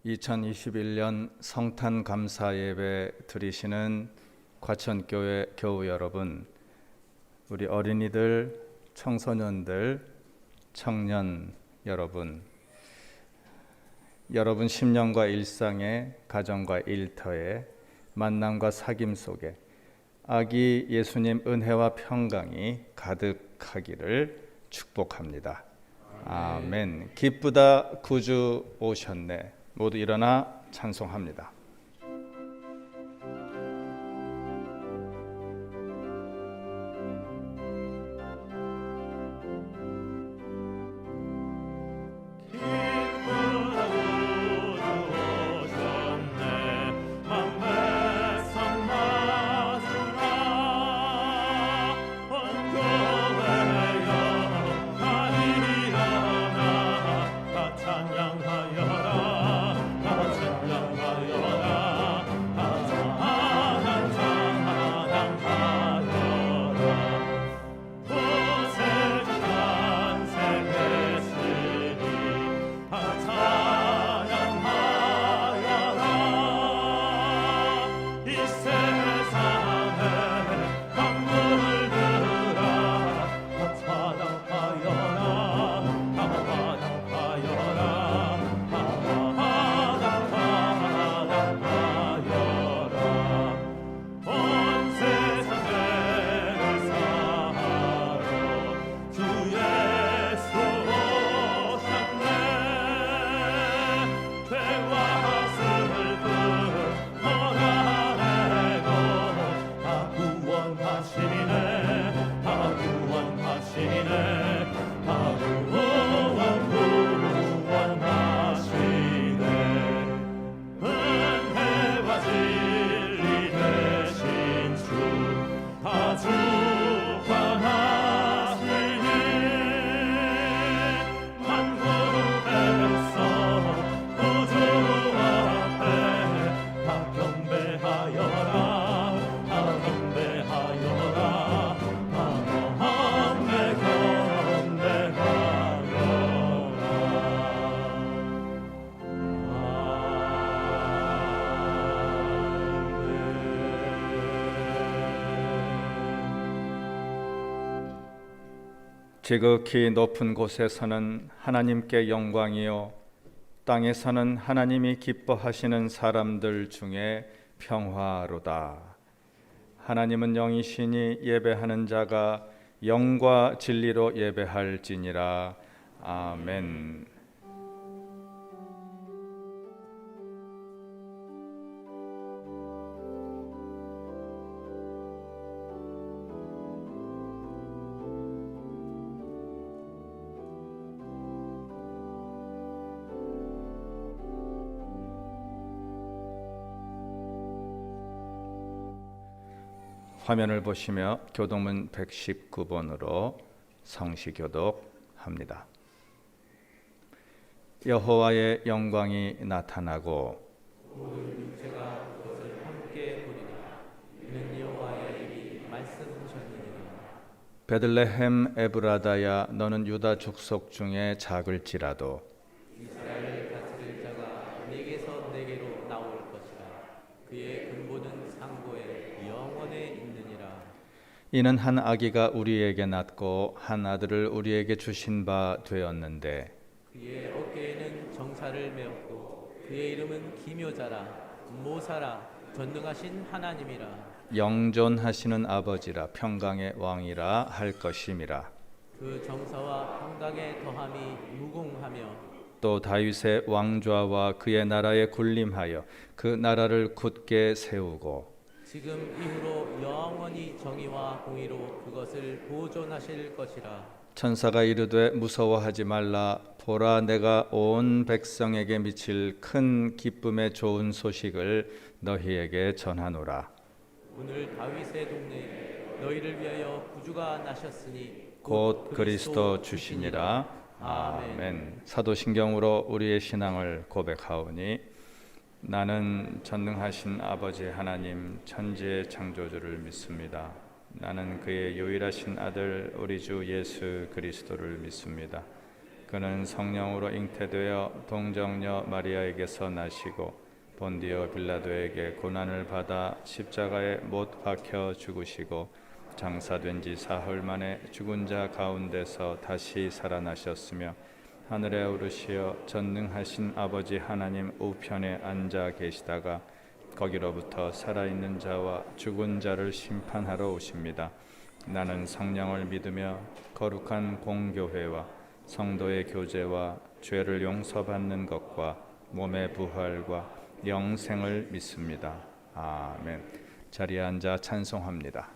(2021년) 성탄 감사 예배 드리시는 과천교회 교우 여러분, 우리 어린이들, 청소년들, 청년 여러분, 여러분 심령과 일상의 가정과 일터의 만남과 사귐 속에 아기 예수님 은혜와 평강이 가득하기를 축복합니다. 아멘. 기쁘다 구주 오셨네. 모두 일어나 찬송합니다. 찬양하여라 지극히 높은 곳에서는 하나님께 영광이요 땅에서는 하나님이 기뻐하시는 사람들 중에 평화로다. 하나님은 영이시니 예배하는 자가 영과 진리로 예배할지니라. 아멘. 화면을 보시며 교독문 119번으로 성시교독합니다. 여호와의 영광이 나타나고 모든 육체가 그것을 함께 보리라. 이는 여호와의 입이 말씀하셨느니라. 베들레헴 에브라다야 너는 유다 족속 중에 작을지라도 이스라엘을 다스릴 자가 내게서 내게로 나올 것이라. 그의 근본은 상고에 영원에 있느니라. 이는 한 아기가 우리에게 낳고 한 아들을 우리에게 주신 바 되었는데 그의 어깨에는 정사를 메었고 그의 이름은 기묘자라 모사라 전능하신 하나님이라. 영존하시는 아버지라 평강의 왕이라 할 것임이라. 그 정사와 평강의 더함이 무궁하며 또 다윗의 왕좌와 그의 나라에 군림하여 그 나라를 굳게 세우고 지금 이후로 영원히 정의와 공의로 그것을 보존하실 것이라. 천사가 이르되 무서워하지 말라. 보라 내가 온 백성에게 미칠 큰 기쁨의 좋은 소식을 너희에게 전하노라. 오늘 다윗의 동네에 너희를 위하여 구주가 나셨으니 곧 그리스도 주시니라. 아멘. 사도신경으로 우리의 신앙을 고백하오니 나는 전능하신 아버지 하나님 천지의 창조주를 믿습니다. 나는 그의 유일하신 아들 우리 주 예수 그리스도를 믿습니다. 그는 성령으로 잉태되어 동정녀 마리아에게서 나시고 본디오 빌라도에게 고난을 받아 십자가에 못 박혀 죽으시고 장사된 지 사흘 만에 죽은 자 가운데서 다시 살아나셨으며 하늘에 오르시어 전능하신 아버지 하나님 우편에 앉아 계시다가 거기로부터 살아있는 자와 죽은 자를 심판하러 오십니다. 나는 성령을 믿으며 거룩한 공교회와 성도의 교제와 죄를 용서받는 것과 몸의 부활과 영생을 믿습니다. 아멘. 자리에 앉아 찬송합니다.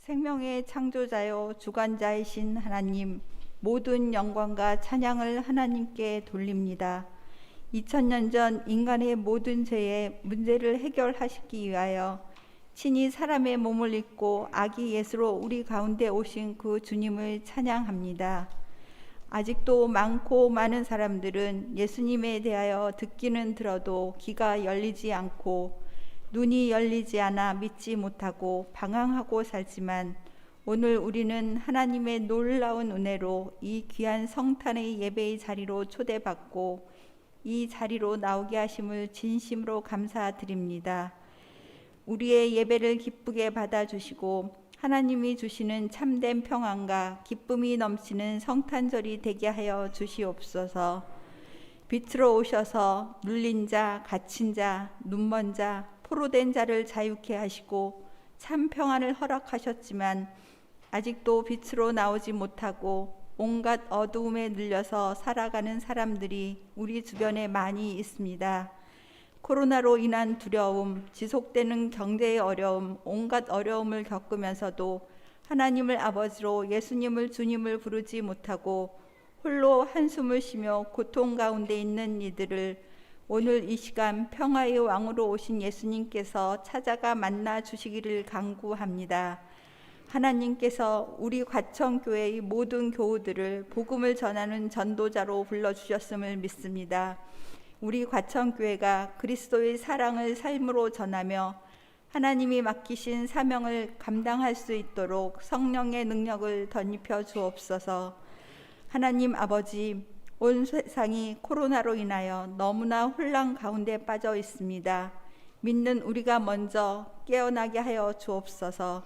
생명의 창조자요 주관자이신 하나님, 모든 영광과 찬양을 하나님께 돌립니다. 2000년 전 인간의 모든 죄의 문제를 해결하시기 위하여 친히 사람의 몸을 입고 아기 예수로 우리 가운데 오신 그 주님을 찬양합니다. 아직도 많고 많은 사람들은 예수님에 대하여 듣기는 들어도 귀가 열리지 않고 눈이 열리지 않아 믿지 못하고 방황하고 살지만, 오늘 우리는 하나님의 놀라운 은혜로 이 귀한 성탄의 예배의 자리로 초대받고 이 자리로 나오게 하심을 진심으로 감사드립니다. 우리의 예배를 기쁘게 받아주시고 하나님이 주시는 참된 평안과 기쁨이 넘치는 성탄절이 되게 하여 주시옵소서. 빛으로 오셔서 눌린 자, 갇힌 자, 눈먼 자, 포로된 자를 자유케 하시고 참 평안을 허락하셨지만 아직도 빛으로 나오지 못하고 온갖 어두움에 눌려서 살아가는 사람들이 우리 주변에 많이 있습니다. 코로나로 인한 두려움, 지속되는 경제의 어려움, 온갖 어려움을 겪으면서도 하나님을 아버지로 예수님을 주님을 부르지 못하고 홀로 한숨을 쉬며 고통 가운데 있는 이들을 오늘 이 시간 평화의 왕으로 오신 예수님께서 찾아가 만나 주시기를 간구합니다. 하나님께서 우리 과천교회의 모든 교우들을 복음을 전하는 전도자로 불러주셨음을 믿습니다. 우리 과천교회가 그리스도의 사랑을 삶으로 전하며 하나님이 맡기신 사명을 감당할 수 있도록 성령의 능력을 덧입혀 주옵소서. 하나님 아버지, 온 세상이 코로나로 인하여 너무나 혼란 가운데 빠져 있습니다. 믿는 우리가 먼저 깨어나게 하여 주옵소서.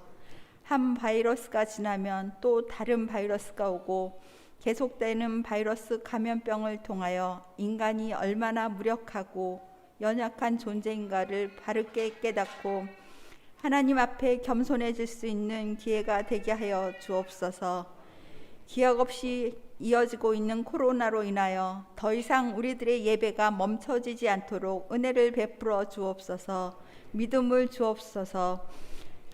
한 바이러스가 지나면 또 다른 바이러스가 오고 계속되는 바이러스 감염병을 통하여 인간이 얼마나 무력하고 연약한 존재인가를 바르게 깨닫고 하나님 앞에 겸손해질 수 있는 기회가 되게 하여 주옵소서. 기약 없이 이어지고 있는 코로나로 인하여 더 이상 우리들의 예배가 멈춰지지 않도록 은혜를 베풀어 주옵소서. 믿음을 주옵소서.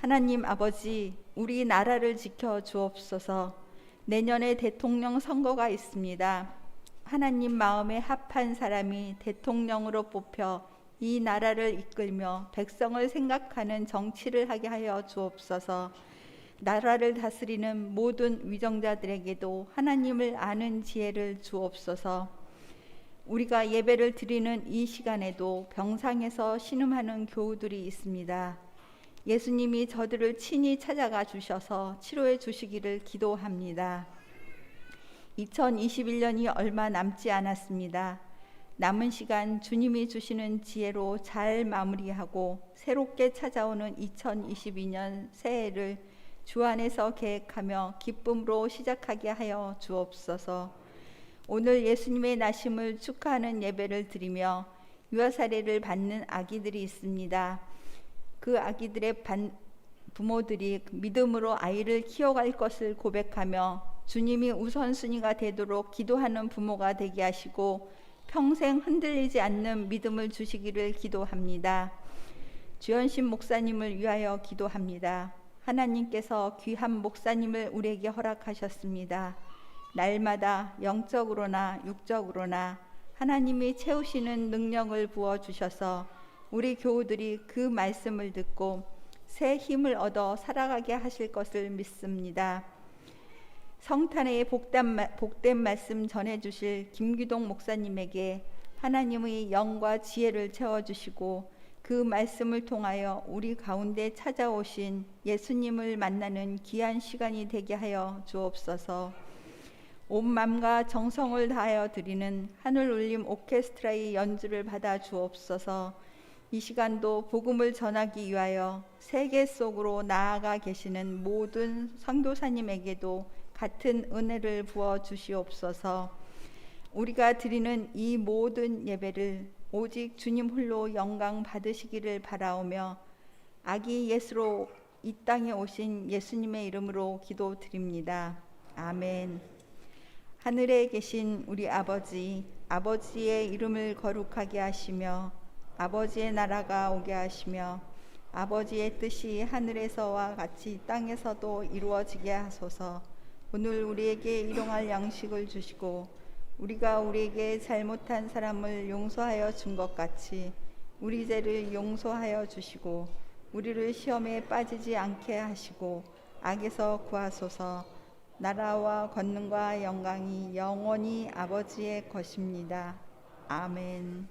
하나님 아버지, 우리 나라를 지켜 주옵소서. 내년에 대통령 선거가 있습니다. 하나님 마음에 합한 사람이 대통령으로 뽑혀 이 나라를 이끌며 백성을 생각하는 정치를 하게 하여 주옵소서. 나라를 다스리는 모든 위정자들에게도 하나님을 아는 지혜를 주옵소서. 우리가 예배를 드리는 이 시간에도 병상에서 신음하는 교우들이 있습니다. 예수님이 저들을 친히 찾아가 주셔서 치료해 주시기를 기도합니다. 2021년이 얼마 남지 않았습니다. 남은 시간 주님이 주시는 지혜로 잘 마무리하고 새롭게 찾아오는 2022년 새해를 주 안에서 계획하며 기쁨으로 시작하게 하여 주옵소서. 오늘 예수님의 나심을 축하하는 예배를 드리며 유아 사례를 받는 아기들이 있습니다. 그 아기들의 부모들이 믿음으로 아이를 키워갈 것을 고백하며 주님이 우선순위가 되도록 기도하는 부모가 되게 하시고 평생 흔들리지 않는 믿음을 주시기를 기도합니다. 주현신 목사님을 위하여 기도합니다. 하나님께서 귀한 목사님을 우리에게 허락하셨습니다. 날마다 영적으로나 육적으로나 하나님이 채우시는 능력을 부어주셔서 우리 교우들이 그 말씀을 듣고 새 힘을 얻어 살아가게 하실 것을 믿습니다. 성탄의 복된 말씀 전해주실 김규동 목사님에게 하나님의 영과 지혜를 채워주시고 그 말씀을 통하여 우리 가운데 찾아오신 예수님을 만나는 귀한 시간이 되게 하여 주옵소서. 온 마음과 정성을 다하여 드리는 하늘울림 오케스트라의 연주를 받아 주옵소서. 이 시간도 복음을 전하기 위하여 세계 속으로 나아가 계시는 모든 성도사님에게도 같은 은혜를 부어 주시옵소서. 우리가 드리는 이 모든 예배를 오직 주님 홀로 영광 받으시기를 바라오며 아기 예수로 이 땅에 오신 예수님의 이름으로 기도드립니다. 아멘. 하늘에 계신 우리 아버지, 아버지의 이름을 거룩하게 하시며 아버지의 나라가 오게 하시며 아버지의 뜻이 하늘에서와 같이 땅에서도 이루어지게 하소서. 오늘 우리에게 일용할 양식을 주시고 우리가 우리에게 잘못한 사람을 용서하여 준 것 같이 우리 죄를 용서하여 주시고 우리를 시험에 빠지지 않게 하시고 악에서 구하소서. 나라와 권능과 영광이 영원히 아버지의 것입니다. 아멘.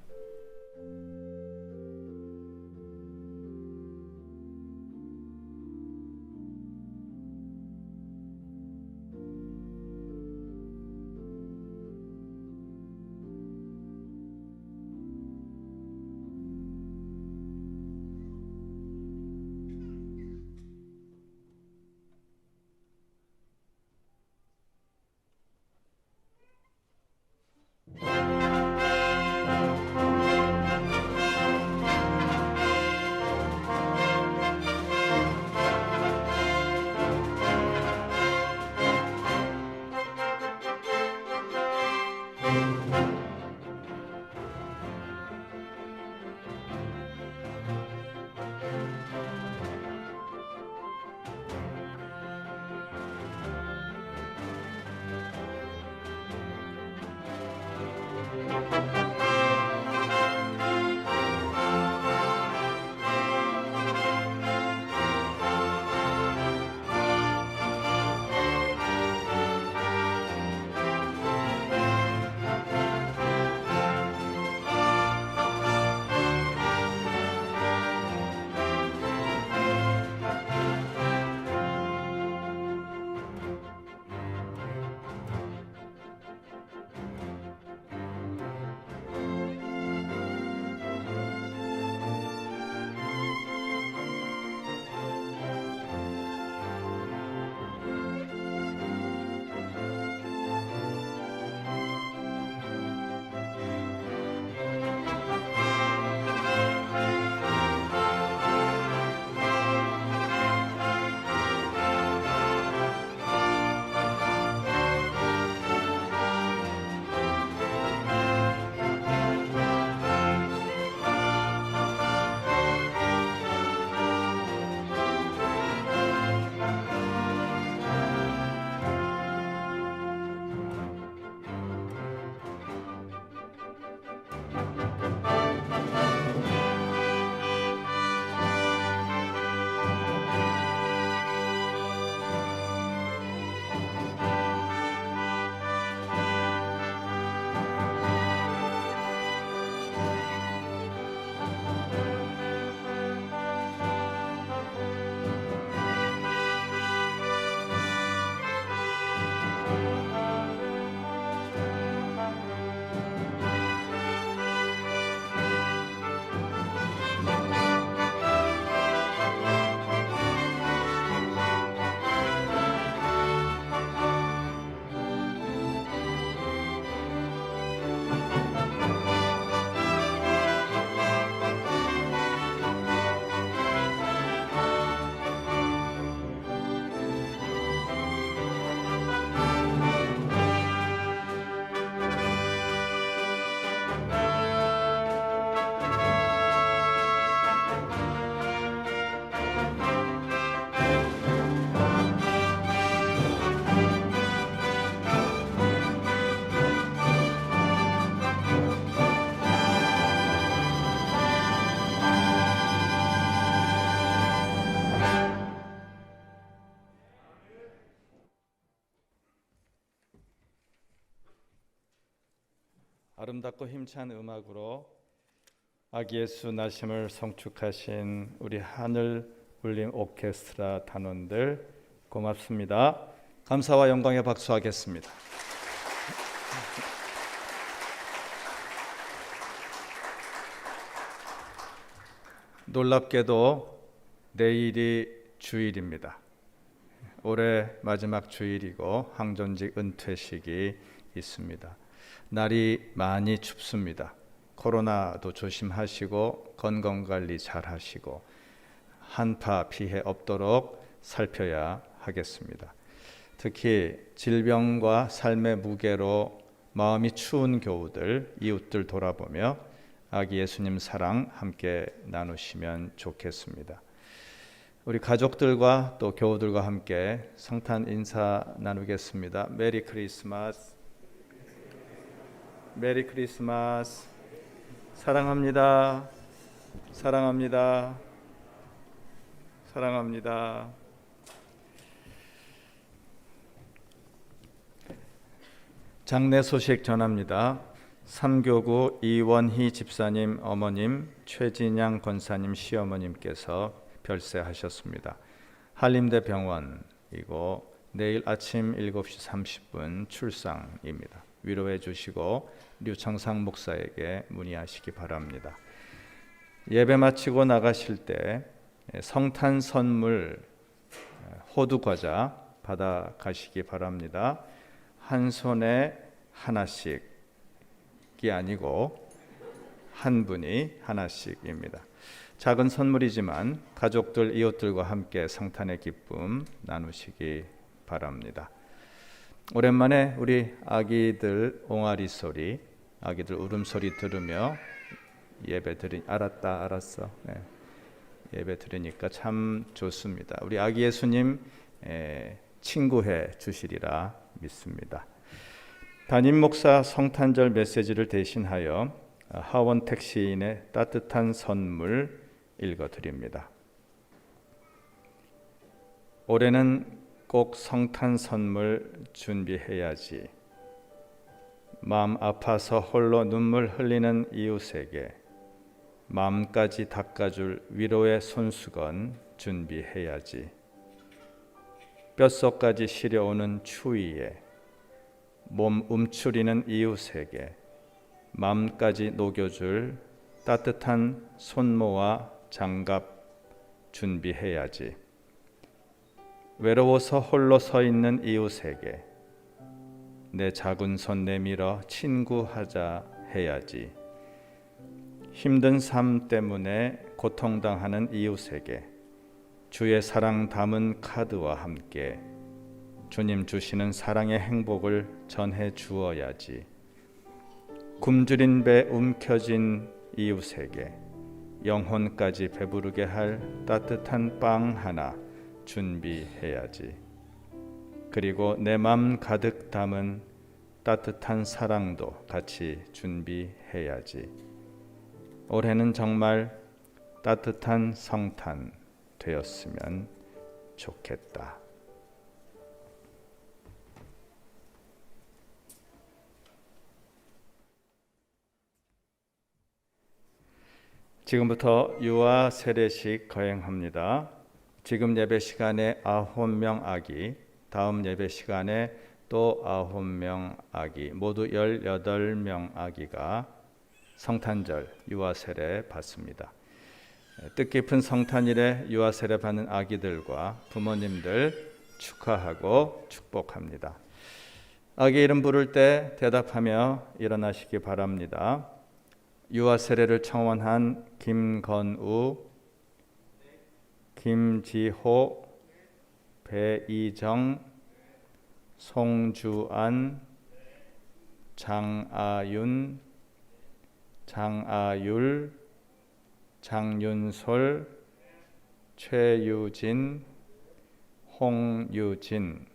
아름답고 힘찬 음악으로 아기 예수 나심을 성축하신 우리 하늘 울림 오케스트라 단원들 고맙습니다. 감사와 영광의 박수하겠습니다. 놀랍게도 내일이 주일입니다. 올해 마지막 주일이고 항존직 은퇴식이 있습니다. 날이 많이 춥습니다. 코로나도 조심하시고 건강관리 잘 하시고 한파 피해 없도록 살펴야 하겠습니다. 특히 질병과 삶의 무게로 마음이 추운 교우들, 이웃들 돌아보며 아기 예수님 사랑 함께 나누시면 좋겠습니다. 우리 가족들과 또 교우들과 함께 성탄 인사 나누겠습니다. 메리 크리스마스. 메리 크리스마스. 사랑합니다. 사랑합니다. 사랑합니다. 장례 소식 전합니다. 삼교구 이원희 집사님 어머님, 최진양 권사님 시어머님께서 별세하셨습니다. 한림대병원이고 내일 아침 7시 30분 출상입니다. 위로해 주시고 류청상 목사에게 문의하시기 바랍니다. 예배 마치고 나가실 때 성탄 선물 호두 과자 받아 가시기 바랍니다. 한 손에 하나씩이 아니고 한 분이 하나씩입니다. 작은 선물이지만 가족들, 이웃들과 함께 성탄의 기쁨 나누시기 바랍니다. 오랜만에 우리 아기들 옹알이 소리, 아기들 울음소리 들으며 예배 알았어. 네. 예배 드리니까 참 좋습니다. 우리 아기 예수님 친구해 주시리라 믿습니다. 담임 목사 성탄절 메시지를 대신하여 하원택 시인의 따뜻한 선물 읽어드립니다. 올해는 꼭 성탄 선물 준비해야지. 마음 아파서 홀로 눈물 흘리는 이웃에게 마음까지 닦아줄 위로의 손수건 준비해야지. 뼛속까지 시려오는 추위에 몸 움츠리는 이웃에게 마음까지 녹여줄 따뜻한 손모와 장갑 준비해야지. 외로워서 홀로 서 있는 이웃에게 내 작은 손 내밀어 친구하자 해야지. 힘든 삶 때문에 고통당하는 이웃에게 주의 사랑 담은 카드와 함께 주님 주시는 사랑의 행복을 전해 주어야지. 굶주린 배 움켜진 이웃에게 영혼까지 배부르게 할 따뜻한 빵 하나 준비해야지. 그리고 내 맘 가득 담은 따뜻한 사랑도 같이 준비해야지. 올해는 정말 따뜻한 성탄 되었으면 좋겠다. 지금부터 유아 세례식 거행합니다. 지금 예배 시간에 9명 아기, 다음 예배 시간에 또 9명 아기, 모두 18명 아기가 성탄절 유아 세례 받습니다. 뜻깊은 성탄일에 유아 세례 받는 아기들과 부모님들 축하하고 축복합니다. 아기 이름 부를 때 대답하며 일어나시기 바랍니다. 유아 세례를 청원한 김건우, 김지호, 배이정, 송주안, 장아윤, 장아율, 장윤솔, 최유진, 홍유진.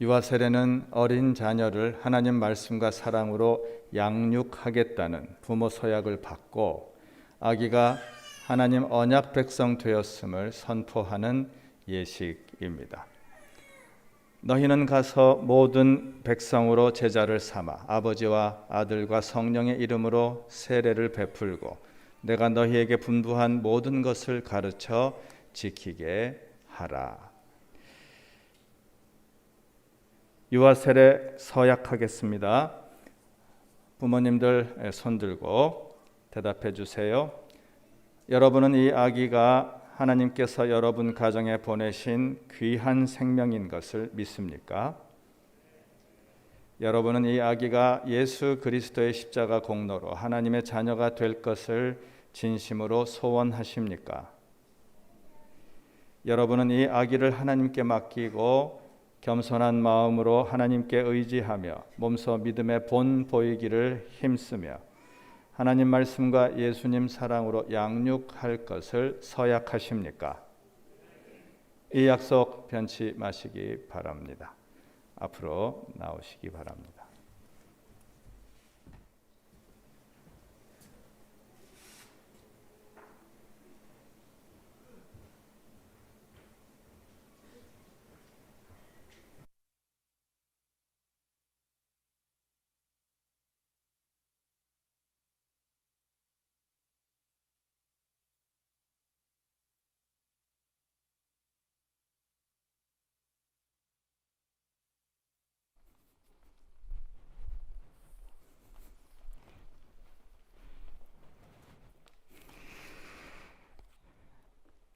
유아 세례는 어린 자녀를 하나님 말씀과 사랑으로 양육하겠다는 부모 서약을 받고 아기가 하나님 언약 백성 되었음을 선포하는 예식입니다. 너희는 가서 모든 백성으로 제자를 삼아 아버지와 아들과 성령의 이름으로 세례를 베풀고 내가 너희에게 분부한 모든 것을 가르쳐 지키게 하라. 유아 세례 서약하겠습니다. 부모님들 손 들고 대답해 주세요. 여러분은 이 아기가 하나님께서 여러분 가정에 보내신 귀한 생명인 것을 믿습니까? 여러분은 이 아기가 예수 그리스도의 십자가 공로로 하나님의 자녀가 될 것을 진심으로 소원하십니까? 여러분은 이 아기를 하나님께 맡기고 겸손한 마음으로 하나님께 의지하며 몸소 믿음의 본 보이기를 힘쓰며 하나님 말씀과 예수님 사랑으로 양육할 것을 서약하십니까? 이 약속 변치 마시기 바랍니다. 앞으로 나오시기 바랍니다.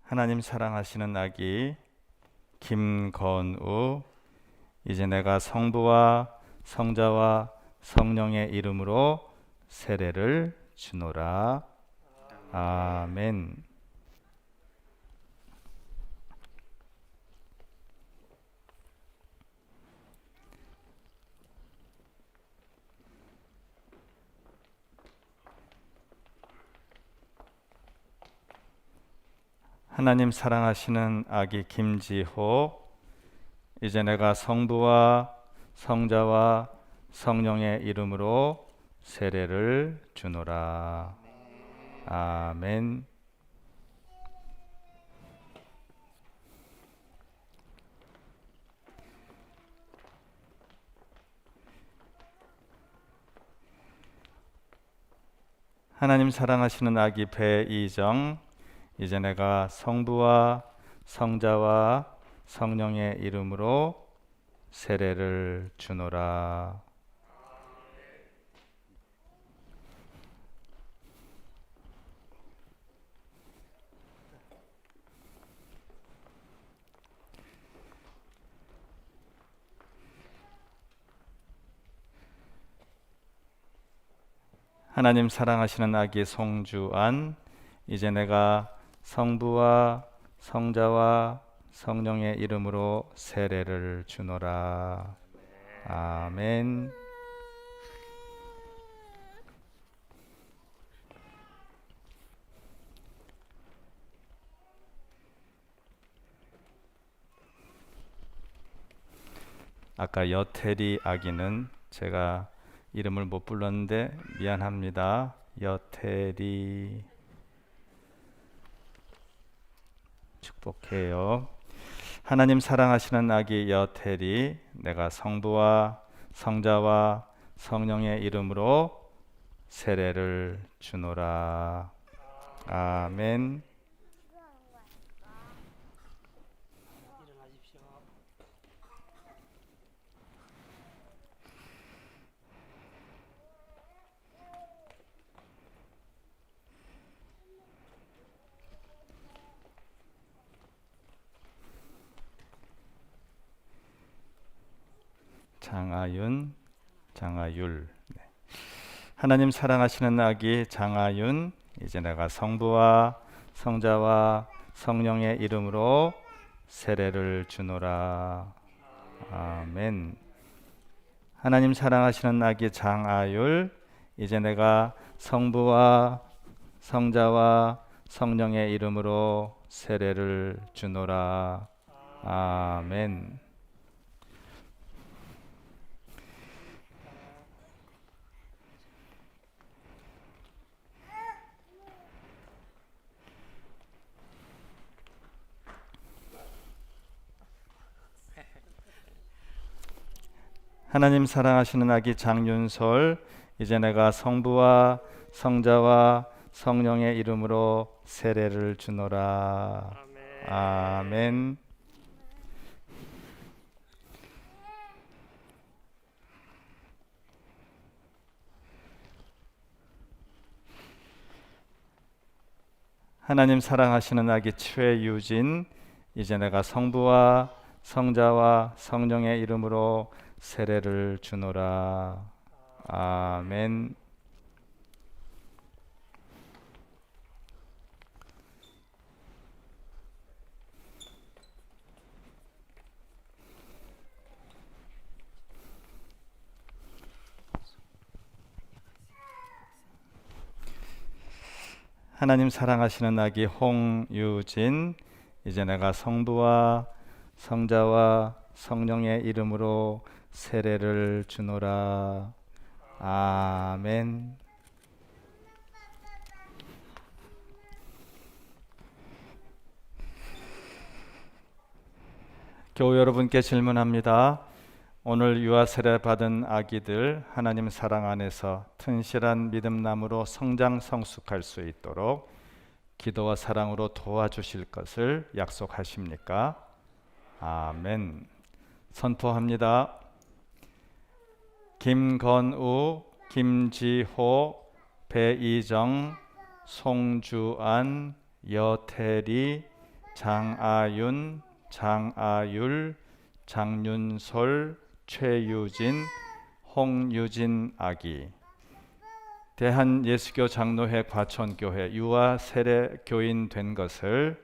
하나님 사랑하시는 아기 김건우, 이제 내가 성부와 성자와 성령의 이름으로 세례를 주노라. 아멘. 하나님 사랑하시는 아기 김지호, 이제 내가 성부와 성자와 성령의 이름으로 세례를 주노라. 아멘. 하나님 사랑하시는 아기 배이정, 이제 내가 성부와 성자와 성령의 이름으로 세례를 주노라. 하나님 사랑하시는 아기 송주안, 이제 내가 성부와 성자와 성령의 이름으로 세례를 주노라. 아멘. 아까 여태리 아기는 제가 이름을 못 불렀는데 미안합니다. 여태리 축복해요. 하나님 사랑하시는 아기 여태리, 내가 성부와 성자와 성령의 이름으로 세례를 주노라. 아멘. 장아윤, 장아율. 하나님 사랑하시는 아기 장아윤, 이제 내가 성부와 성자와 성령의 이름으로 세례를 주노라. 아멘. 하나님 사랑하시는 아기 장아율, 이제 내가 성부와 성자와 성령의 이름으로 세례를 주노라. 아멘. 하나님 사랑하시는 아기 장윤솔, 이제 내가 성부와 성자와 성령의 이름으로 세례를 주노라. 아멘. 하나님 사랑하시는 아기 최유진, 이제 내가 성부와 성자와 성령의 이름으로 세례를 주노라. 아멘. 하나님 사랑하시는 아기 홍유진, 이제 내가 성부와 성자와 성령의 이름으로 세례를 주노라. 아멘. 교우 여러분께 질문합니다. 오늘 유아 세례 받은 아기들 하나님 사랑 안에서 튼실한 믿음남으로 성장 성숙할 수 있도록 기도와 사랑으로 도와주실 것을 약속하십니까? 아멘. 선포합니다. 김건우, 김지호, 배이정, 송주안, 여태리, 장아윤, 장아율, 장윤솔, 최유진, 홍유진 아기. 대한예수교 장로회 과천교회 유아 세례 교인 된 것을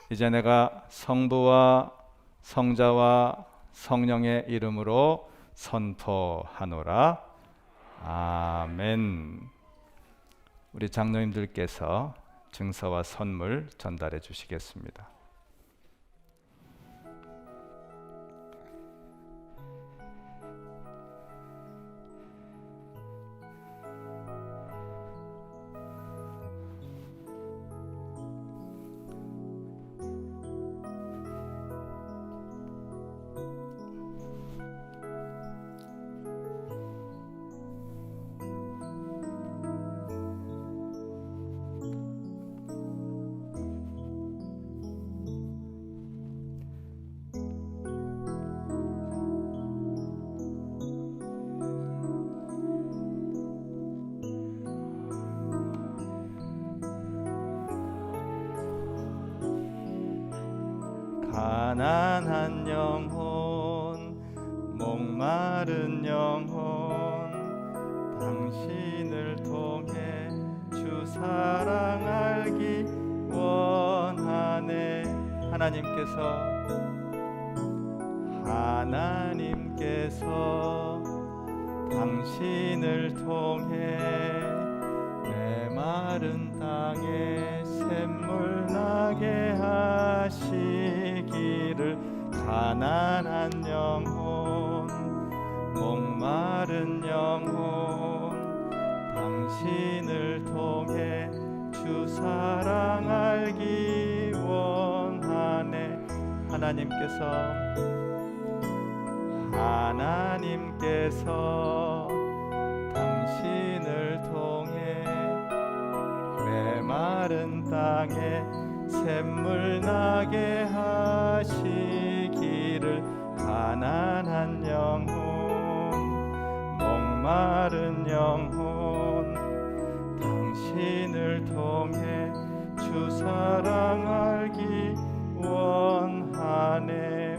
이제 내가 성부와 성자와 성령의 이름으로 선포하노라. 아멘. 우리 장로님들께서 증서와 선물 전달해 주시겠습니다. 가난한 영혼, 목마른 영혼, 당신을 통해 주 사랑 알기 원하네. 하나님께서 당신을 통해 메마른 땅에 샘물 나게 하시기를. 가난한 영혼, 목마른 영혼, 당신을 통해 주 사랑 알기 원하네. 하나님께서 당신을 통해 메마른 땅에 샘물 나게 하시기를. 가난한 영혼, 목마른 영혼, 당신을 통해 주 사랑 알기 원하네.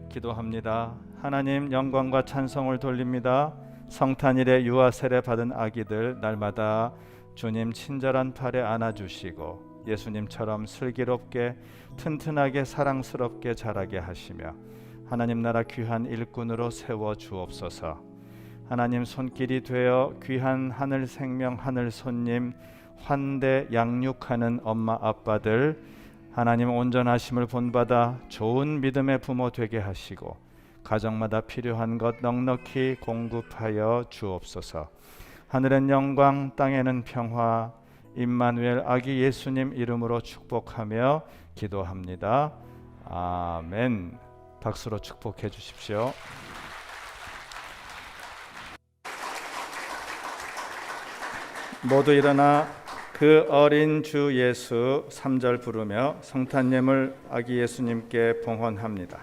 기도합니다. 하나님, 영광과 찬송을 돌립니다. 성탄일에 유아 세례 받은 아기들 날마다 주님 친절한 팔에 안아주시고 예수님처럼 슬기롭게 튼튼하게 사랑스럽게 자라게 하시며 하나님 나라 귀한 일꾼으로 세워 주옵소서. 하나님 손길이 되어 귀한 하늘 생명 하늘 손님 환대 양육하는 엄마 아빠들 하나님 온전하심을 본받아 좋은 믿음의 부모 되게 하시고 가정마다 필요한 것 넉넉히 공급하여 주옵소서. 하늘엔 영광 땅에는 평화 임마누엘 아기 예수님 이름으로 축복하며 기도합니다. 아멘. 박수로 축복해 주십시오. 모두 일어나 그 어린 주 예수 3절 부르며 성탄예물 아기 예수님께 봉헌합니다.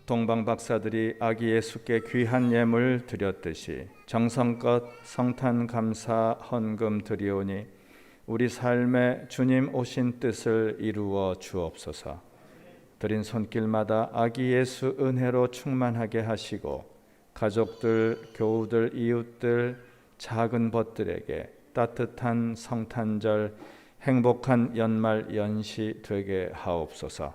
동방 박사들이 아기 예수께 귀한 예물 드렸듯이 정성껏 성탄 감사 헌금 드리오니 우리 삶에 주님 오신 뜻을 이루어 주옵소서. 드린 손길마다 아기 예수 은혜로 충만하게 하시고 가족들, 교우들, 이웃들, 작은 벗들에게 따뜻한 성탄절, 행복한 연말 연시 되게 하옵소서.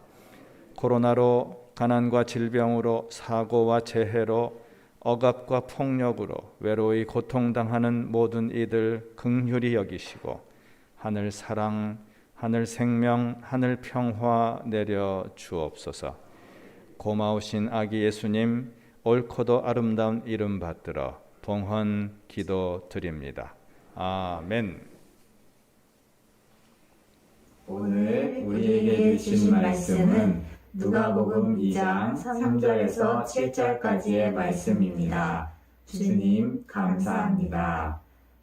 코로나로 가난과 질병으로 사고와 재해로 억압과 폭력으로 외로이 고통당하는 모든 이들 긍휼히 여기시고 하늘 사랑, 하늘 생명, 하늘 평화 내려 주옵소서. 고마우신 아기 예수님 옳고도 아름다운 이름 받들어 봉헌 기도 드립니다. 아멘. 오늘 우리에게 주신 말씀은 누가복음 2장 3절에서 7절까지의 말씀입니다. 주님 감사합니다.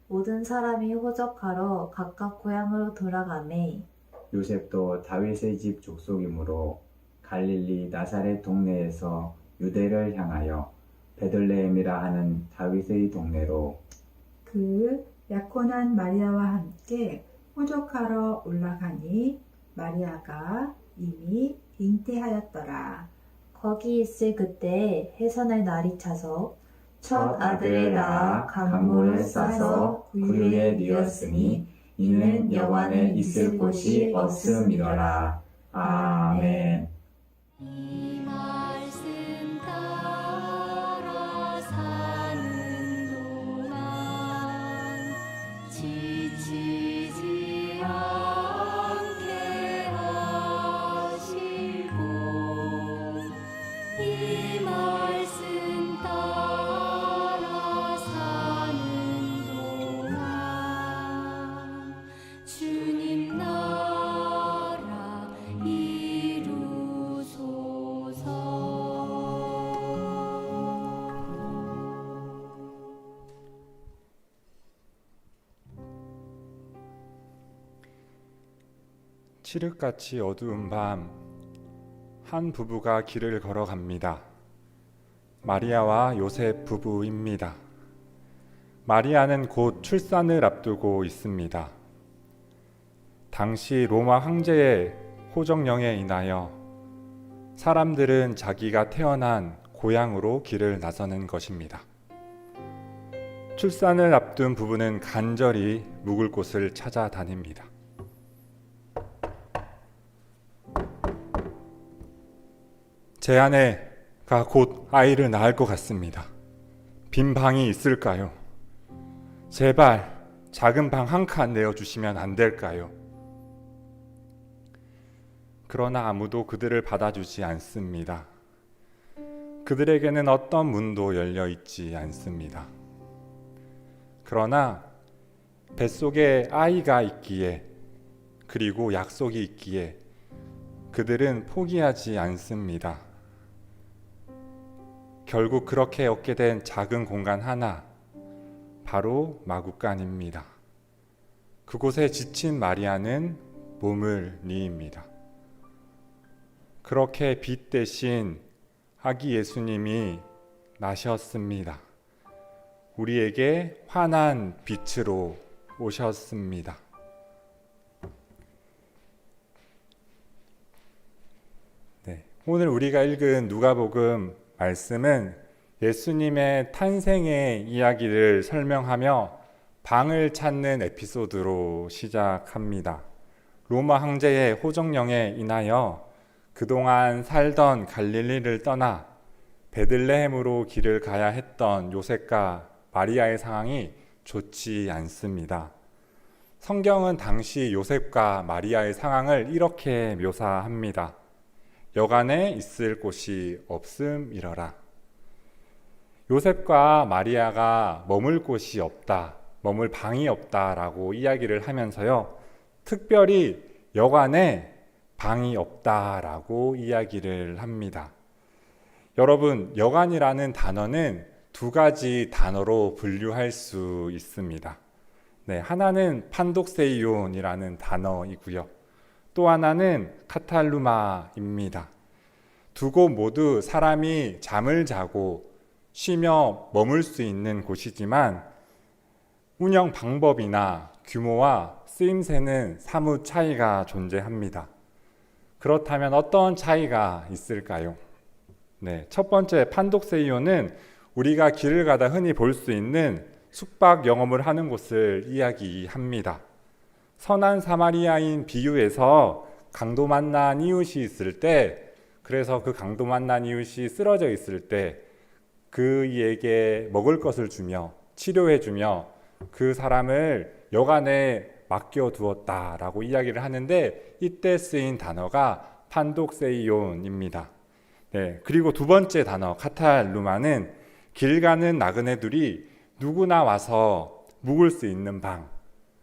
모든 사람이 호적하러 각각 고향으로 돌아가매 요셉도 다윗의 집 족속이므로 갈릴리 나사렛 동네에서 유대를 향하여 베들레헴이라 하는 다윗의 동네로 그 약혼한 마리아와 함께 호적하러 올라가니 마리아가 이미 잉태하였더라. 거기 있을 그때 해산할 날이 차서 첫 아들을 낳아 강물을 싸서 구유에 뉘었으니 이는 여관에 있을 곳이 없음이더라. 아멘. 이 말씀 따라 사는 동안 지치지 않게 하시고 이 말씀 따라 사는 동안 주님 나라 칠흑같이 어두운 밤, 한 부부가 길을 걸어갑니다. 마리아와 요셉 부부입니다. 마리아는 곧 출산을 앞두고 있습니다. 당시 로마 황제의 호정령에 인하여 사람들은 자기가 태어난 고향으로 길을 나서는 것입니다. 출산을 앞둔 부부는 간절히 묵을 곳을 찾아다닙니다. 제 아내가 곧 아이를 낳을 것 같습니다. 빈 방이 있을까요? 제발 작은 방 한 칸 내어주시면 안 될까요? 그러나 아무도 그들을 받아주지 않습니다. 그들에게는 어떤 문도 열려 있지 않습니다. 그러나 뱃속에 아이가 있기에, 그리고 약속이 있기에 그들은 포기하지 않습니다. 결국 그렇게 얻게 된 작은 공간 하나, 바로 마구간입니다. 그곳에 지친 마리아는 몸을 뉘입니다. 그렇게 빛 대신 아기 예수님이 나셨습니다. 우리에게 환한 빛으로 오셨습니다. 오늘 우리가 읽은 누가복음 말씀은 예수님의 탄생의 이야기를 설명하며 방을 찾는 에피소드로 시작합니다. 로마 황제의 호정령에 인하여 그동안 살던 갈릴리를 떠나 베들레헴으로 길을 가야 했던 요셉과 마리아의 상황이 좋지 않습니다. 성경은 당시 요셉과 마리아의 상황을 이렇게 묘사합니다. 여간에 있을 곳이 없음이러라. 요셉과 마리아가 머물 곳이 없다, 머물 방이 없다라고 이야기를 하면서요, 특별히 여간에 방이 없다라고 이야기를 합니다. 여러분, 여간이라는 단어는 두 가지 단어로 분류할 수 있습니다. 네, 하나는 판독세이온이라는 단어이고요. 또 하나는 카탈루마입니다. 두 곳 모두 사람이 잠을 자고 쉬며 머물 수 있는 곳이지만 운영 방법이나 규모와 쓰임새는 사뭇 차이가 존재합니다. 그렇다면 어떤 차이가 있을까요? 네, 첫 번째 판독세이온은 우리가 길을 가다 흔히 볼 수 있는 숙박 영업을 하는 곳을 이야기합니다. 선한 사마리아인 비유에서 강도 만난 이웃이 있을 때, 그래서 그 강도 만난 이웃이 쓰러져 있을 때 그이에게 먹을 것을 주며 치료해 주며 그 사람을 여간에 맡겨두었다라고 이야기를 하는데, 이때 쓰인 단어가 판독세이온입니다. 네, 그리고 두 번째 단어 카탈루마는 길 가는 나그네들이 누구나 와서 묵을 수 있는 방,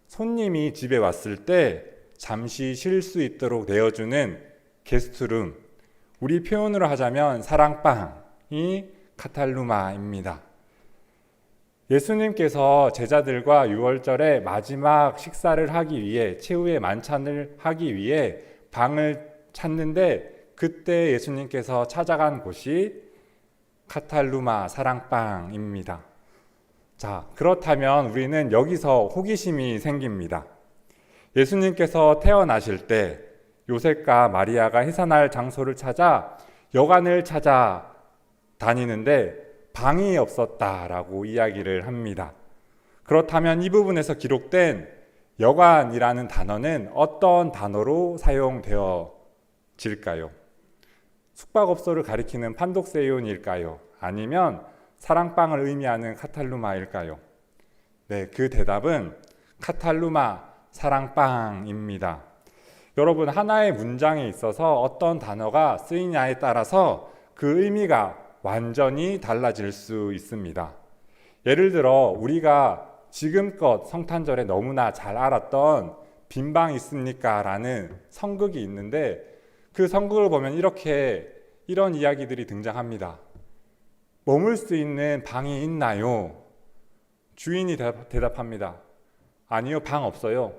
손님이 집에 왔을 때 잠시 쉴 수 있도록 내어주는 게스트룸, 우리 표현으로 하자면 사랑방이 카탈루마입니다. 예수님께서 제자들과 유월절에 마지막 식사를 하기 위해, 최후의 만찬을 하기 위해 방을 찾는데, 그때 예수님께서 찾아간 곳이 카탈루마 사랑방입니다. 자, 그렇다면 우리는 여기서 호기심이 생깁니다. 예수님께서 태어나실 때 요셉과 마리아가 해산할 장소를 찾아 여관을 찾아 다니는데 방이 없었다라고 이야기를 합니다. 그렇다면 이 부분에서 기록된 여관이라는 단어는 어떤 단어로 사용되어질까요? 숙박업소를 가리키는 판독세이온일까요? 아니면 사랑방을 의미하는 카탈루마일까요? 네, 그 대답은 카탈루마 사랑방입니다. 여러분, 하나의 문장에 있어서 어떤 단어가 쓰이냐에 따라서 그 의미가 완전히 달라질 수 있습니다. 예를 들어 우리가 지금껏 성탄절에 너무나 잘 알았던 빈방 있습니까? 라는 성극이 있는데, 그 성극을 보면 이런 이야기들이 등장합니다. 머물 수 있는 방이 있나요? 주인이 대답합니다. 아니요, 방 없어요.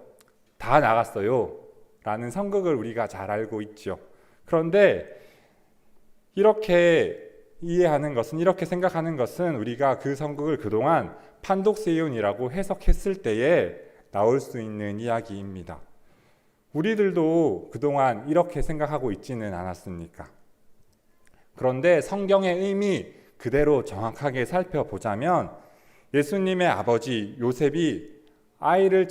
다 나갔어요. 라는 성극을 우리가 잘 알고 있죠. 그런데 이렇게 이해하는 것은, 이렇게 생각하는 것은 우리가 그 성극을 그동안 판독세이온이라고 해석했을 때에 나올 수 있는 이야기입니다. 우리들도 그동안 이렇게 생각하고 있지는 않았습니까? 그런데 성경의 의미 그대로 정확하게 살펴보자면, 예수님의 아버지 요셉이 아이를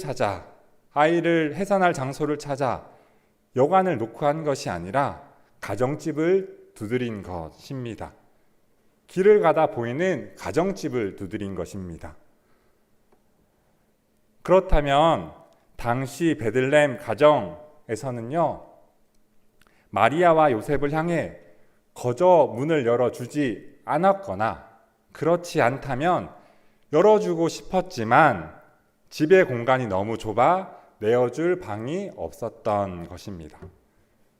해산할 장소를 찾아 여관을 놓고 한 것이 아니라 가정집을 두드린 것입니다. 길을 가다 보이는 가정집을 두드린 것입니다. 그렇다면 당시 베들레헴 가정에서는요, 마리아와 요셉을 향해 거저 문을 열어주지 않았거나, 그렇지 않다면 열어주고 싶었지만 집의 공간이 너무 좁아 내어줄 방이 없었던 것입니다.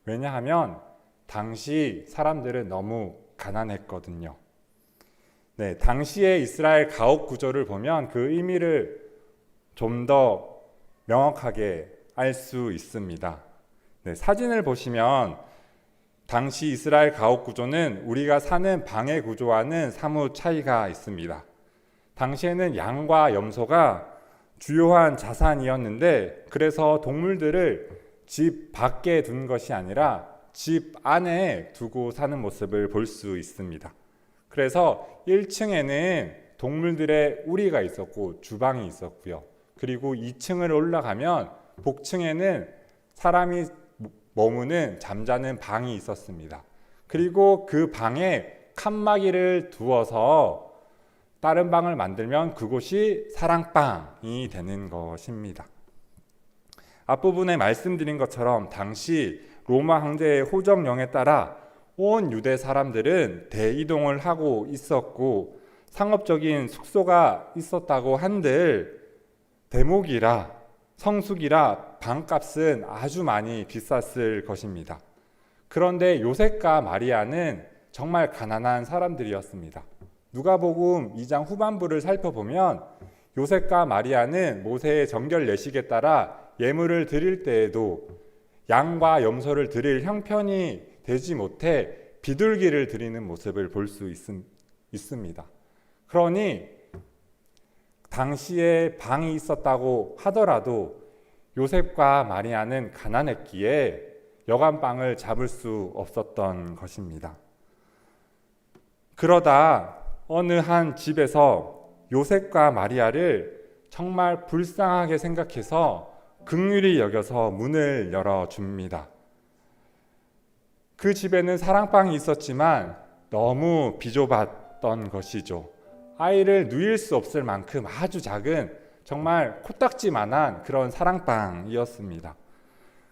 왜냐하면 당시 사람들은 너무 가난했거든요. 네, 당시의 이스라엘 가옥 구조를 보면 그 의미를 좀 더 명확하게 알 수 있습니다. 네, 사진을 보시면 당시 이스라엘 가옥 구조는 우리가 사는 방의 구조와는 사뭇 차이가 있습니다. 당시에는 양과 염소가 주요한 자산이었는데, 그래서 동물들을 집 밖에 둔 것이 아니라 집 안에 두고 사는 모습을 볼 수 있습니다. 그래서 1층에는 동물들의 우리가 있었고 주방이 있었고요. 그리고 2층을 올라가면 복층에는 사람이 머무는 잠자는 방이 있었습니다. 그리고 그 방에 칸막이를 두어서 다른 방을 만들면 그곳이 사랑방이 되는 것입니다. 앞부분에 말씀드린 것처럼 당시 로마 황제의 호정령에 따라 온 유대 사람들은 대이동을 하고 있었고 상업적인 숙소가 있었다고 한들 대목이라 성숙이라 방값은 아주 많이 비쌌을 것입니다. 그런데 요셉과 마리아는 정말 가난한 사람들이었습니다. 누가복음 2장 후반부를 살펴보면 요셉과 마리아는 모세의 정결 예식에 따라 예물을 드릴 때에도 양과 염소를 드릴 형편이 되지 못해 비둘기를 드리는 모습을 볼 수 있습니다. 그러니 당시에 방이 있었다고 하더라도 요셉과 마리아는 가난했기에 여관방을 잡을 수 없었던 것입니다. 그러다 어느 한 집에서 요셉과 마리아를 정말 불쌍하게 생각해서 긍휼히 여겨서 문을 열어줍니다. 그 집에는 사랑방이 있었지만 너무 비좁았던 것이죠. 아이를 누일 수 없을 만큼 아주 작은 정말 코딱지만한 그런 사랑방이었습니다.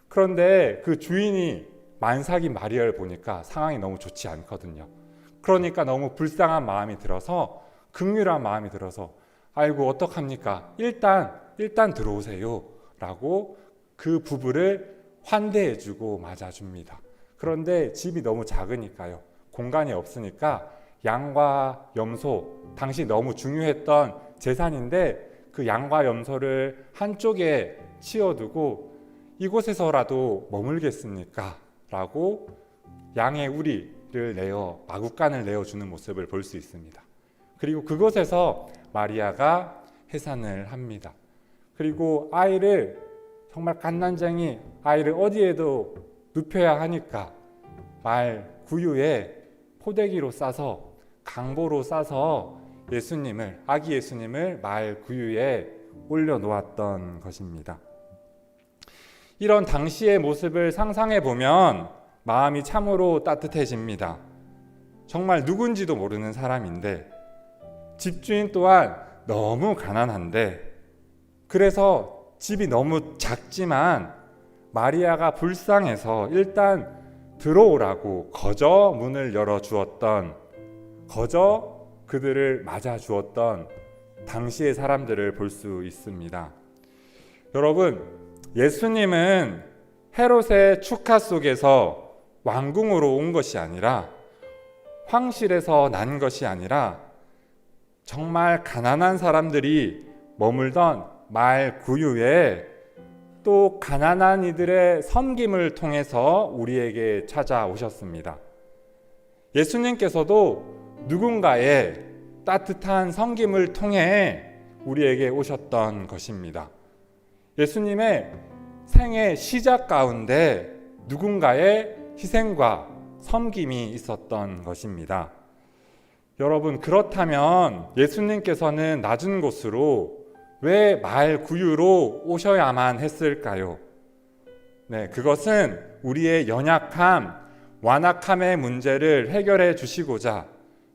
그런데 그 주인이 만삭인 마리아를 보니까 상황이 너무 좋지 않거든요. 그러니까 너무 불쌍한 마음이 들어서 긍휼한 마음이 들어서 아이고 어떡합니까? 일단 들어오세요 라고 그 부부를 환대해주고 맞아줍니다. 그런데 집이 너무 작으니까요. 공간이 없으니까 양과 염소, 당시 너무 중요했던 재산인데 그 양과 염소를 한쪽에 치워두고 이곳에서라도 머물겠습니까? 라고 양의 우리를 마구간을 내어주는 모습을 볼 수 있습니다. 그리고 그곳에서 마리아가 해산을 합니다. 그리고 아이를 정말 갓난쟁이 아이를 어디에도 눕혀야 하니까 말 구유에 포대기로 싸서 강보로 싸서 아기 예수님을 말 구유에 올려놓았던 것입니다. 이런 당시의 모습을 상상해 보면 마음이 참으로 따뜻해집니다. 정말 누군지도 모르는 사람인데 집주인 또한 너무 가난한데 그래서 집이 너무 작지만 마리아가 불쌍해서 일단 들어오라고 거저 문을 열어주었던, 거저 그들을 맞아주었던 당시의 사람들을 볼 수 있습니다. 여러분, 예수님은 헤롯의 축하 속에서 왕궁으로 온 것이 아니라 황실에서 난 것이 아니라 정말 가난한 사람들이 머물던 말 구유에 또 가난한 이들의 섬김을 통해서 우리에게 찾아오셨습니다. 예수님께서도 누군가의 따뜻한 섬김을 통해 우리에게 오셨던 것입니다. 예수님의 생애 시작 가운데 누군가의 희생과 섬김이 있었던 것입니다. 여러분, 그렇다면 예수님께서는 낮은 곳으로 왜 말 구유로 오셔야만 했을까요? 네, 그것은 우리의 연약함, 완악함의 문제를 해결해 주시고자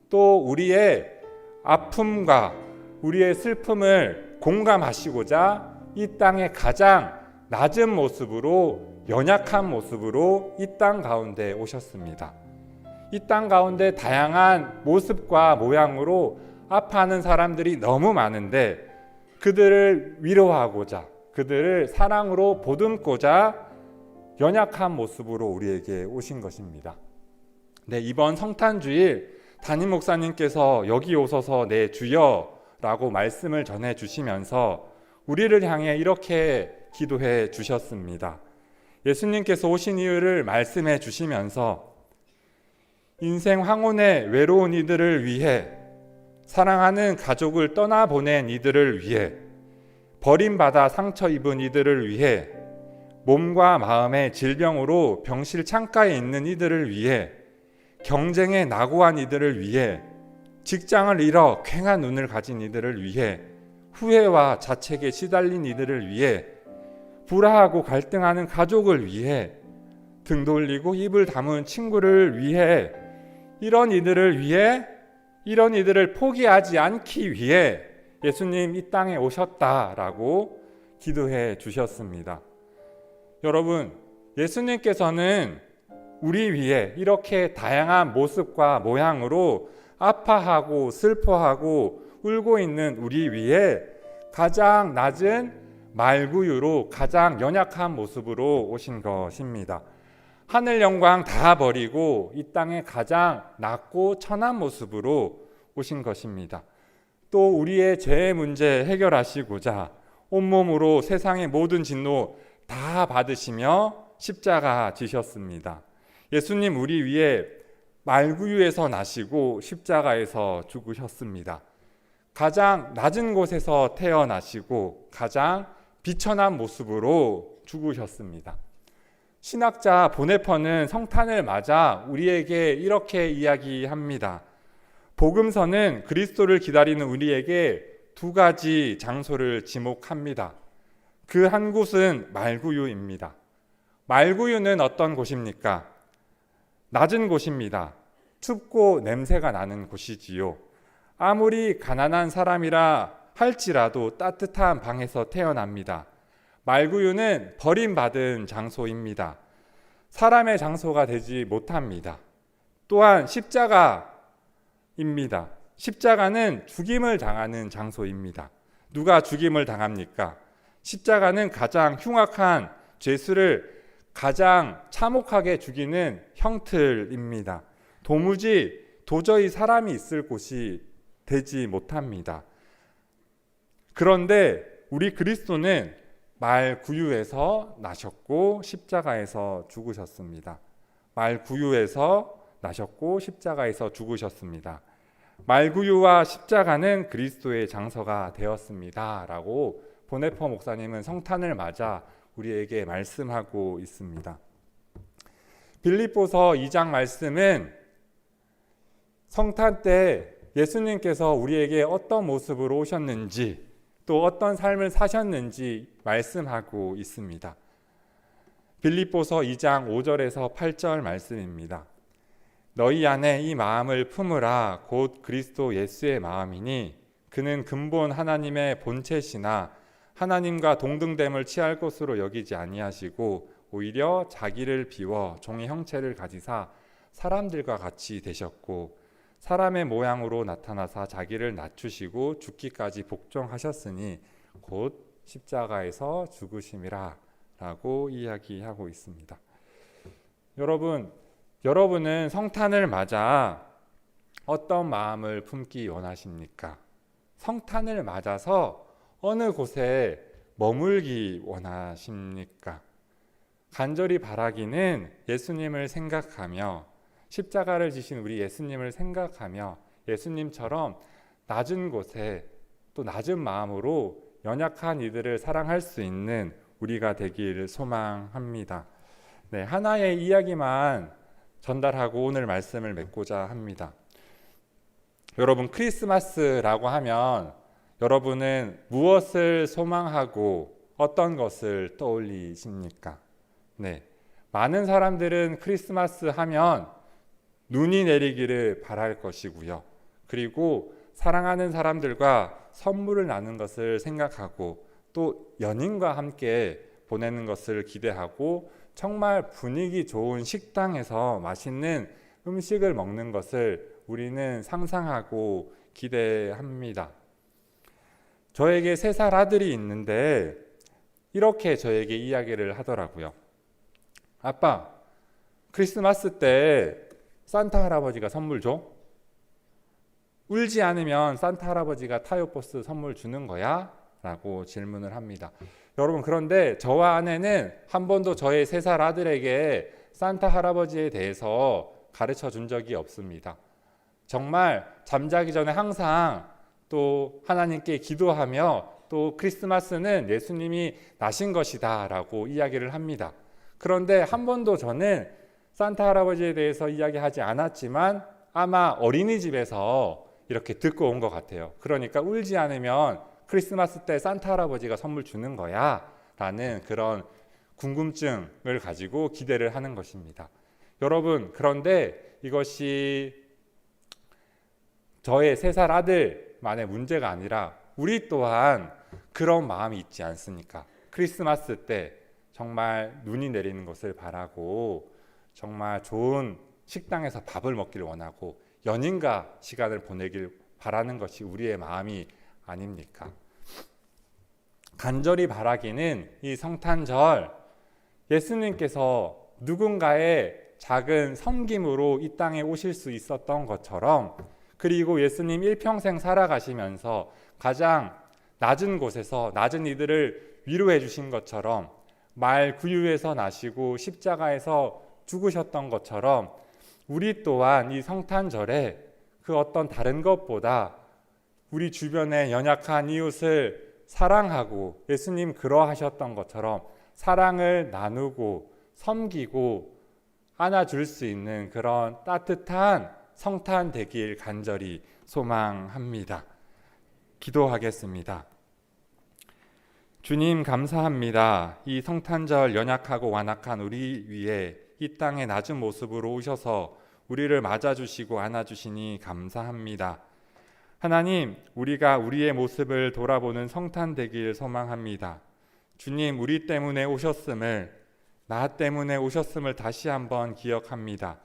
또 우리의 아픔과 우리의 슬픔을 공감하시고자 이 땅의 가장 낮은 모습으로, 연약한 모습으로 이 땅 가운데 오셨습니다. 이 땅 가운데 다양한 모습과 모양으로 아파하는 사람들이 너무 많은데 그들을 위로하고자, 그들을 사랑으로 보듬고자 연약한 모습으로 우리에게 오신 것입니다. 네, 이번 성탄주일 담임 목사님께서 여기 오소서 내 주여라고 말씀을 전해 주시면서 우리를 향해 이렇게 기도해 주셨습니다. 예수님께서 오신 이유를 말씀해 주시면서 인생 황혼에 외로운 이들을 위해, 사랑하는 가족을 떠나보낸 이들을 위해, 버림받아 상처 입은 이들을 위해, 몸과 마음의 질병으로 병실 창가에 있는 이들을 위해, 경쟁에 낙오한 이들을 위해, 직장을 잃어 퀭한 눈을 가진 이들을 위해, 후회와 자책에 시달린 이들을 위해, 불화하고 갈등하는 가족을 위해, 등 돌리고 입을 다문 친구를 위해, 이런 이들을 위해, 이런 이들을 포기하지 않기 위해 예수님 이 땅에 오셨다라고 기도해 주셨습니다. 여러분, 예수님께서는 우리 위해 이렇게 다양한 모습과 모양으로 아파하고 슬퍼하고 울고 있는 우리 위해 가장 낮은 말구유로 가장 연약한 모습으로 오신 것입니다. 하늘 영광 다 버리고 이 땅에 가장 낮고 천한 모습으로 오신 것입니다. 또 우리의 죄의 문제 해결하시고자 온몸으로 세상의 모든 진노 다 받으시며 십자가 지셨습니다. 예수님 우리 위에 말구유에서 나시고 십자가에서 죽으셨습니다. 가장 낮은 곳에서 태어나시고 가장 비천한 모습으로 죽으셨습니다. 신학자 보네퍼는 성탄을 맞아 우리에게 이렇게 이야기합니다. 복음서는 그리스도를 기다리는 우리에게 두 가지 장소를 지목합니다. 그 한 곳은 말구유입니다. 말구유는 어떤 곳입니까? 낮은 곳입니다. 춥고 냄새가 나는 곳이지요. 아무리 가난한 사람이라 할지라도 따뜻한 방에서 태어납니다. 말구유는 버림받은 장소입니다. 사람의 장소가 되지 못합니다. 또한 십자가입니다. 십자가는 죽임을 당하는 장소입니다. 누가 죽임을 당합니까? 십자가는 가장 흉악한 죄수를 가장 참혹하게 죽이는 형틀입니다. 도저히 사람이 있을 곳이 되지 못합니다. 그런데 우리 그리스도는 말구유에서 나셨고 십자가에서 죽으셨습니다. 말구유에서 나셨고 십자가에서 죽으셨습니다. 말구유와 십자가는 그리스도의 장서가 되었습니다. 라고 보네퍼 목사님은 성탄을 맞아 우리에게 말씀하고 있습니다. 빌립보서 2장 말씀은 성탄 때 예수님께서 우리에게 어떤 모습으로 오셨는지 또 어떤 삶을 사셨는지 말씀하고 있습니다. 빌립보서 2장 5절에서 8절 말씀입니다. 너희 안에 이 마음을 품으라 곧 그리스도 예수의 마음이니 그는 근본 하나님의 본체시나 하나님과 동등됨을 취할 것으로 여기지 아니하시고 오히려 자기를 비워 종의 형체를 가지사 사람들과 같이 되셨고 사람의 모양으로 나타나사 자기를 낮추시고 죽기까지 복종하셨으니 곧 십자가에서 죽으심이라 라고 이야기하고 있습니다. 여러분은 성탄을 맞아 어떤 마음을 품기 원하십니까? 성탄을 맞아서 어느 곳에 머물기 원하십니까? 간절히 바라기는 예수님을 생각하며 십자가를 지신 우리 예수님을 생각하며 예수님처럼 낮은 곳에 또 낮은 마음으로 연약한 이들을 사랑할 수 있는 우리가 되기를 소망합니다. 네, 하나의 이야기만 전달하고 오늘 말씀을 맺고자 합니다. 여러분, 크리스마스라고 하면 여러분은 무엇을 소망하고 어떤 것을 떠올리십니까? 네, 많은 사람들은 크리스마스 하면 눈이 내리기를 바랄 것이고요. 그리고 사랑하는 사람들과 선물을 나누는 것을 생각하고 또 연인과 함께 보내는 것을 기대하고 정말 분위기 좋은 식당에서 맛있는 음식을 먹는 것을 우리는 상상하고 기대합니다. 저에게 3살 아들이 있는데 이렇게 저에게 이야기를 하더라고요. 아빠, 크리스마스 때 산타 할아버지가 선물 줘? 울지 않으면 산타 할아버지가 타요버스 선물 주는 거야? 라고 질문을 합니다. 여러분, 그런데 저와 아내는 한 번도 저의 3살 아들에게 산타 할아버지에 대해서 가르쳐 준 적이 없습니다. 정말 잠자기 전에 항상 또 하나님께 기도하며 또 크리스마스는 예수님이 나신 것이다 라고 이야기를 합니다. 그런데 한 번도 저는 산타 할아버지에 대해서 이야기하지 않았지만 아마 어린이집에서 이렇게 듣고 온 것 같아요. 그러니까 울지 않으면 크리스마스 때 산타 할아버지가 선물 주는 거야 라는 그런 궁금증을 가지고 기대를 하는 것입니다. 여러분, 그런데 이것이 저의 3살 아들만의 문제가 아니라 우리 또한 그런 마음이 있지 않습니까? 크리스마스 때 정말 눈이 내리는 것을 바라고 정말 좋은 식당에서 밥을 먹기를 원하고 연인과 시간을 보내길 바라는 것이 우리의 마음이 아닙니까? 간절히 바라기는 이 성탄절 예수님께서 누군가의 작은 섬김으로 이 땅에 오실 수 있었던 것처럼, 그리고 예수님 일평생 살아가시면서 가장 낮은 곳에서 낮은 이들을 위로해 주신 것처럼, 말 구유에서 나시고 십자가에서 죽으셨던 것처럼 우리 또한 이 성탄절에 그 어떤 다른 것보다 우리 주변의 연약한 이웃을 사랑하고 예수님 그러하셨던 것처럼 사랑을 나누고 섬기고 안아줄 수 있는 그런 따뜻한 성탄 되길 간절히 소망합니다. 기도하겠습니다. 주님 감사합니다. 이 성탄절 연약하고 완악한 우리 위에 이 땅의 낮은 모습으로 오셔서 우리를 맞아주시고 안아주시니 감사합니다. 하나님, 우리가 우리의 모습을 돌아보는 성탄 되길 소망합니다. 주님, 우리 때문에 오셨음을, 나 때문에 오셨음을 다시 한번 기억합니다.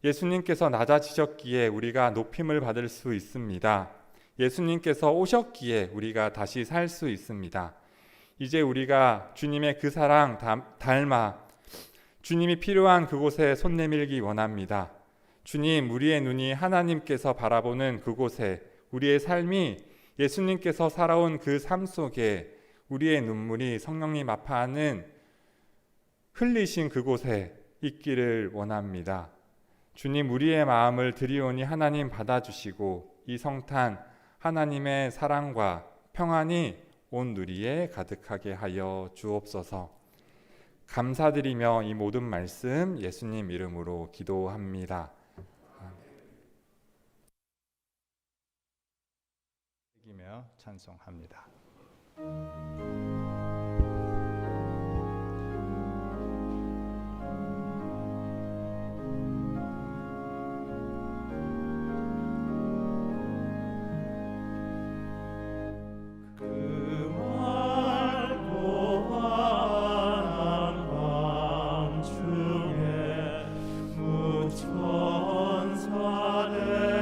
예수님께서 낮아지셨기에 우리가 높임을 받을 수 있습니다. 예수님께서 오셨기에 우리가 다시 살 수 있습니다. 이제 우리가 주님의 그 사랑 닮아 주님이 필요한 그곳에 손 내밀기 원합니다. 주님, 우리의 눈이 하나님께서 바라보는 그곳에, 우리의 삶이 예수님께서 살아온 그 삶 속에 우리의 눈물이 성령님 아파하는 흘리신 그곳에 있기를 원합니다. 주님, 우리의 마음을 드리오니 하나님 받아주시고 이 성탄 하나님의 사랑과 평안이 온 누리에 가득하게 하여 주옵소서. 감사드리며 이 모든 말씀 예수님 이름으로 기도합니다. 이기며 찬송합니다. 천사 내려와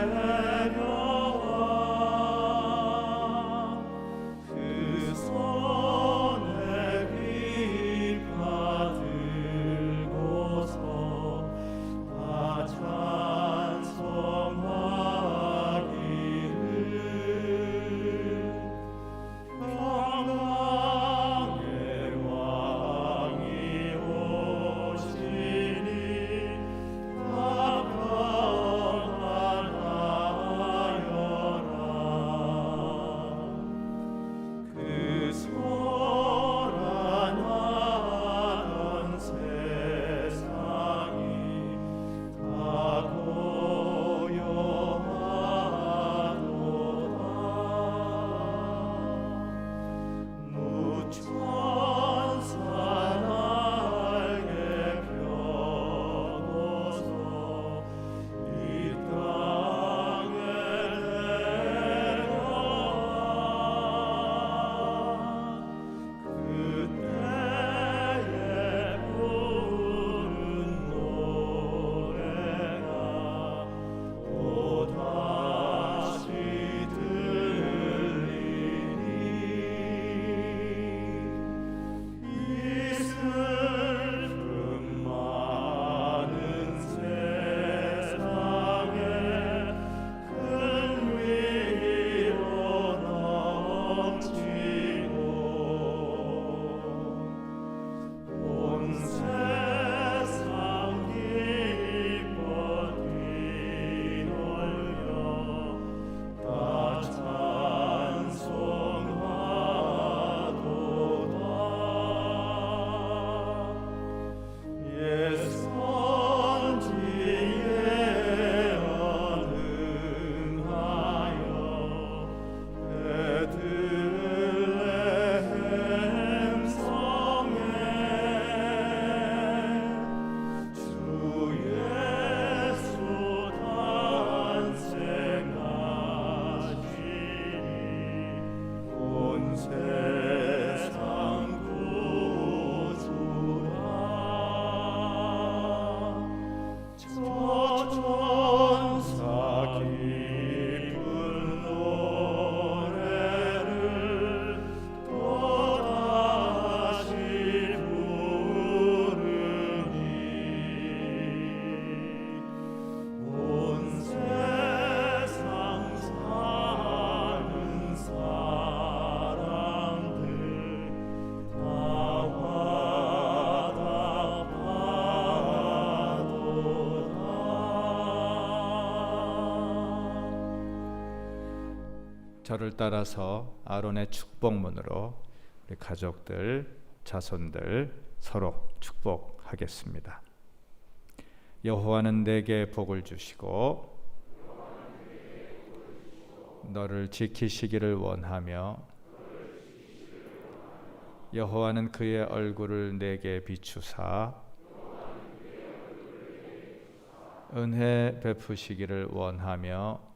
그 손 저를 따라서 아론의 축복문으로 우리 가족들, 자손들 서로 축복하겠습니다. 여호와는 내게 복을 주시고 너를 지키시기를 원하며 여호와는 그의 얼굴을 내게 비추사 은혜 베푸시기를 원하며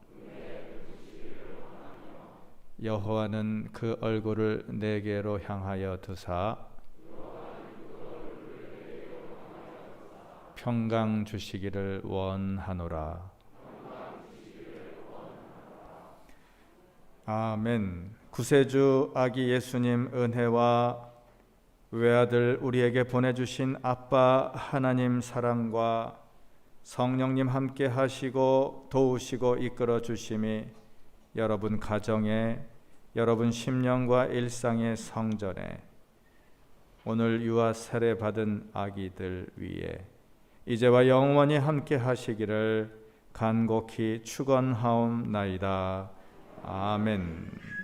여호와는 그 얼굴을 내게로 향하여 드사 평강 주시기를 원하노라. 아멘. 구세주 아기 예수님 은혜와 외아들 우리에게 보내주신 아빠 하나님 사랑과 성령님 함께 하시고 도우시고 이끌어 주심이 여러분 가정에, 여러분 심령과 일상의 성전에, 오늘 유아 세례 받은 아기들 위에 이제와 영원히 함께 하시기를 간곡히 축원하옵나이다. 아멘.